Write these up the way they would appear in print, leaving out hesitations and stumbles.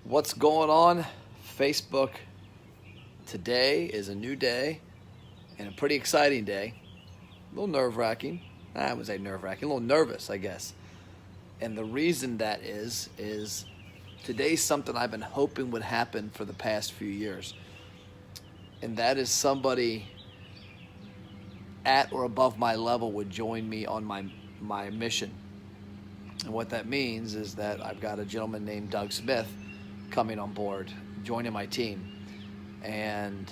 What's going on? Facebook. Today is a new day and a pretty exciting day. A little nerve-wracking. I wouldn't say nerve-wracking, a little nervous, I guess. And the reason that is today's something I've been hoping would happen for the past few years. And that is somebody at or above my level would join me on my mission. And what that means is that I've got a gentleman named Doug Smith coming on board, joining my team. And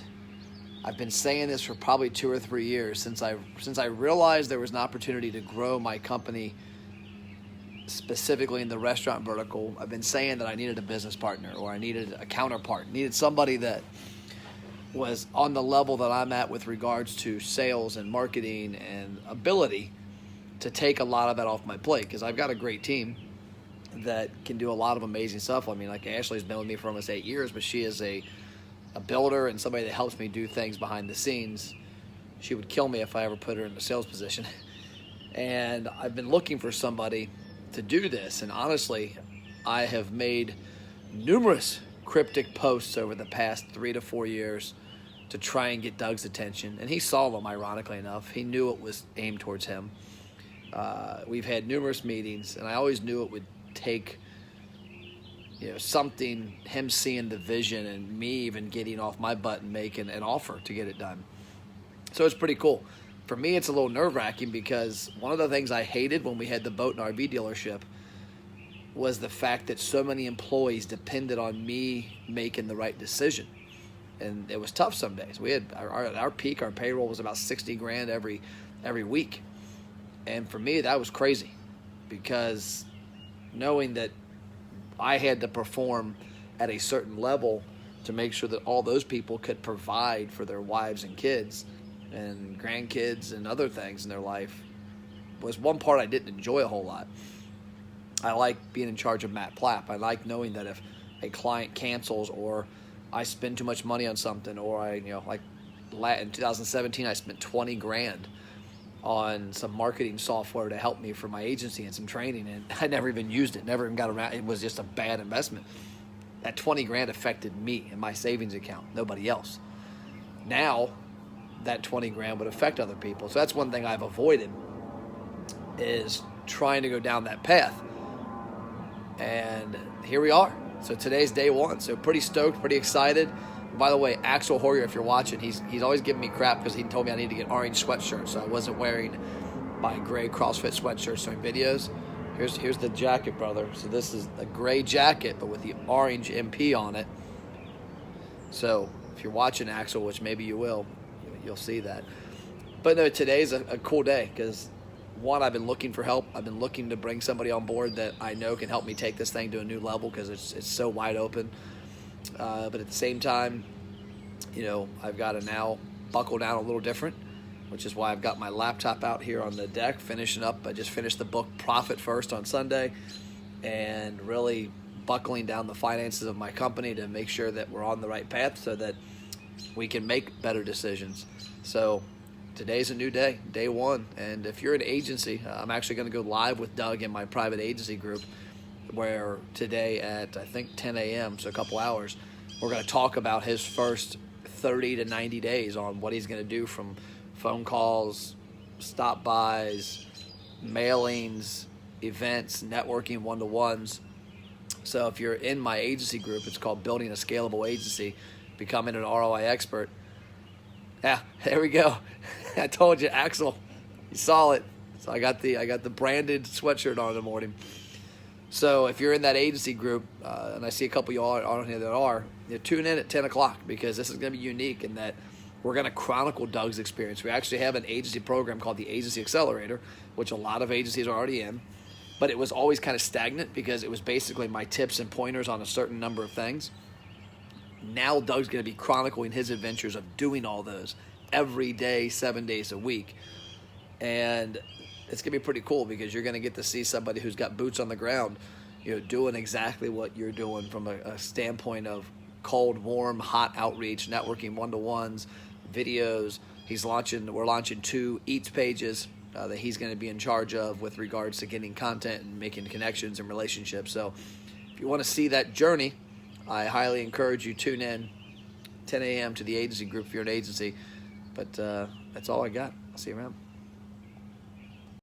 I've been saying this for probably 2 or 3 years since I realized there was an opportunity to grow my company specifically in the restaurant vertical. I've been saying that I needed a business partner, or I needed a counterpart, needed somebody that was on the level that I'm at with regards to sales and marketing and ability to take a lot of that off my plate, because I've got a great team that can do a lot of amazing stuff. I mean, like Ashley's been with me for almost 8 years, but she is a builder and somebody that helps me do things behind the scenes. She would kill me if I ever put her in a sales position. And I've been looking for somebody to do this. And honestly, I have made numerous cryptic posts over the past 3 to 4 years to try and get Doug's attention. And he saw them, ironically enough. He knew it was aimed towards him. We've had numerous meetings, and I always knew it would take something, him seeing the vision and me even getting off my butt and making an offer to get it done. So it's pretty cool. For me, it's a little nerve-wracking because one of the things I hated when we had the boat and RV dealership was the fact that so many employees depended on me making the right decision. And it was tough some days. We had our peak, our payroll was about 60 grand every week. And for me, that was crazy, because knowing that I had to perform at a certain level to make sure that all those people could provide for their wives and kids and grandkids and other things in their life was one part I didn't enjoy a whole lot. I like being in charge of Matt Plapp. I like knowing that if a client cancels, or I spend too much money on something, or like in 2017, I spent 20 grand on some marketing software to help me for my agency and some training, and I never even used it, never even got around. It was just a bad investment. That 20 grand affected me and my savings account, nobody else. Now, that 20 grand would affect other people. So that's one thing I've avoided, is trying to go down that path. And here we are. So today's day one. So pretty stoked, pretty excited. By the way, Axel Hoyer, if you're watching, he's always giving me crap because he told me I need to get orange sweatshirt, so I wasn't wearing my gray CrossFit sweatshirt during videos. Here's the jacket, brother. So this is a gray jacket, but with the orange MP on it. So if you're watching, Axel, which maybe you will, you'll see that. But no, today's a cool day because, one, I've been looking for help. I've been looking to bring somebody on board that I know can help me take this thing to a new level, because it's so wide open. But at the same time, I've got to now buckle down a little different, which is why I've got my laptop out here on the deck finishing up. I just finished the book Profit First on Sunday, and really buckling down the finances of my company to make sure that we're on the right path so that we can make better decisions. So today's a new day, day one. And if you're an agency, I'm actually going to go live with Doug in my private agency group, where today at, I think, 10 a.m., so a couple hours, we're going to talk about his first 30 to 90 days on what he's going to do, from phone calls, stop-bys, mailings, events, networking, one-to-ones. So if you're in my agency group, it's called Building a Scalable Agency, Becoming an ROI Expert. Yeah, there we go. I told you, Axel, you saw it. So I got the branded sweatshirt on in the morning. So if you're in that agency group, and I see a couple of y'all on here that are, tune in at 10 o'clock, because this is going to be unique in that we're going to chronicle Doug's experience. We actually have an agency program called the Agency Accelerator, which a lot of agencies are already in, but it was always kind of stagnant because it was basically my tips and pointers on a certain number of things. Now Doug's going to be chronicling his adventures of doing all those every day, 7 days a week. And it's going to be pretty cool, because you're going to get to see somebody who's got boots on the ground, doing exactly what you're doing from a standpoint of cold, warm, hot outreach, networking, one-to-ones, videos. We're launching 2 Eats pages that he's going to be in charge of with regards to getting content and making connections and relationships. So if you want to see that journey, I highly encourage you tune in 10 a.m. to the agency group if you're an agency. But that's all I got. I'll see you around.